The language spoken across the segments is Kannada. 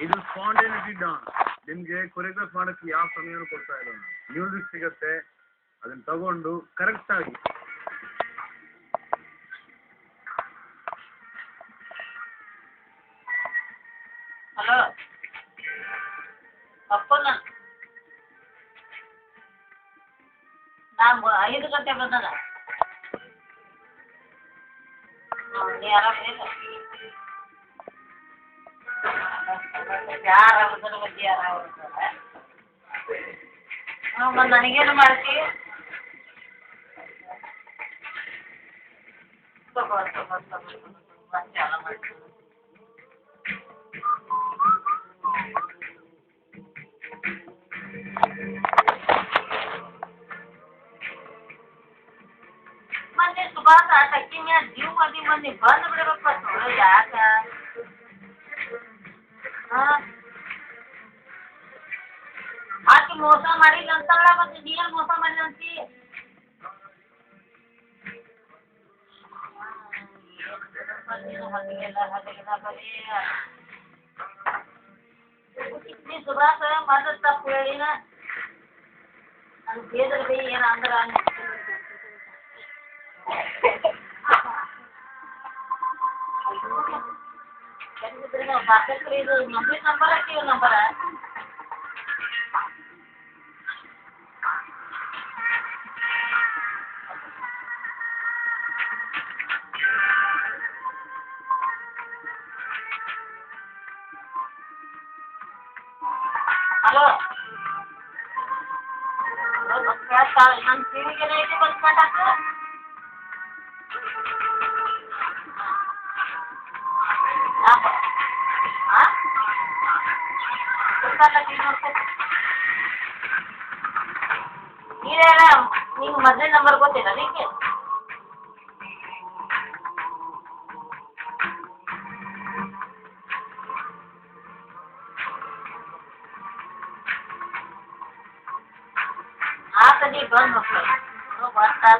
ಇದು ಸ್ಪಾಂಟೇನಿಟಿ ಡಾನ್ಸ್. ನಿಮ್ಗೆ ಕೊರಿಯೋಗ್ರಾಫ್ ಮಾಡಕ್ಕೆ ಯಾವ ಸಮಯನೂ ಕೊಡ್ತಾ ಇಲ್ಲ. ಮ್ಯೂಸಿಕ್ ಸಿಗತ್ತೆ, ಅದನ್ನ ತಗೊಂಡು ಕರೆಕ್ಟ್ ಆಗಿ ಹಲೋ ಅಪ್ಪನ ನಾನು 5 ಗಂಟೆ ಬಂದದ. ನೀ ಆರಾಮಿಲ್ಲ? ಯಾರಾಗುತ್ತಾರ ಬಗ್ಗೆ ಯಾರಾಗುತ್ತಾರ? ಮತ್ತು ನನಗೇನು ಮಾಡ್ತಿ? ಚಾಲ ಮಾಡ್ತೀನಿ. ಮೊನ್ನೆ ಸುಭಾಸ ಟಕ್ಕಿ ಮ್ಯಾಲ ಜೀವ ಮಂದಿ ಮಂದಿ ಬಂದು ಬಿಡಬೇಕು. ಯಾಕ ಆಕಿ ಮೋಸ ಮಾಡಿಲ್ಲ ಅಂತಳ, ಮತ್ತೆ ನೀ ಏನು ಮೋಸ ಮಾಡಿಲ್ಲ ಅಂತಿ? ನೀ ಸುಭಾಸ ಮೊದಲು ತಪ್ಪು ಹೇಳಿನ ನನ್ ಬೇದ್ರ ಬೈ ಏನ ಅಂದ್ರ ಇದು ನಂಬರ್ ಹಾಕಿವ ನಂಬರ ಹಲೋ ನನ್ನ ಟಿವಿಗೆ ಐತಿ ಬಂದು ಕಾಟಾಕು. ನೀವೇನ ನಿಂಗೆ ಮೊದಲೇ ನಂಬರ್ ಗೊತ್ತಿಲ್ಲ ನಿಂಗೆ? ಆತನಿ ಬಂದು ಮಕ್ಕಳು ಬರ್ತಾ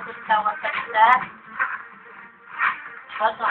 ಬಂದು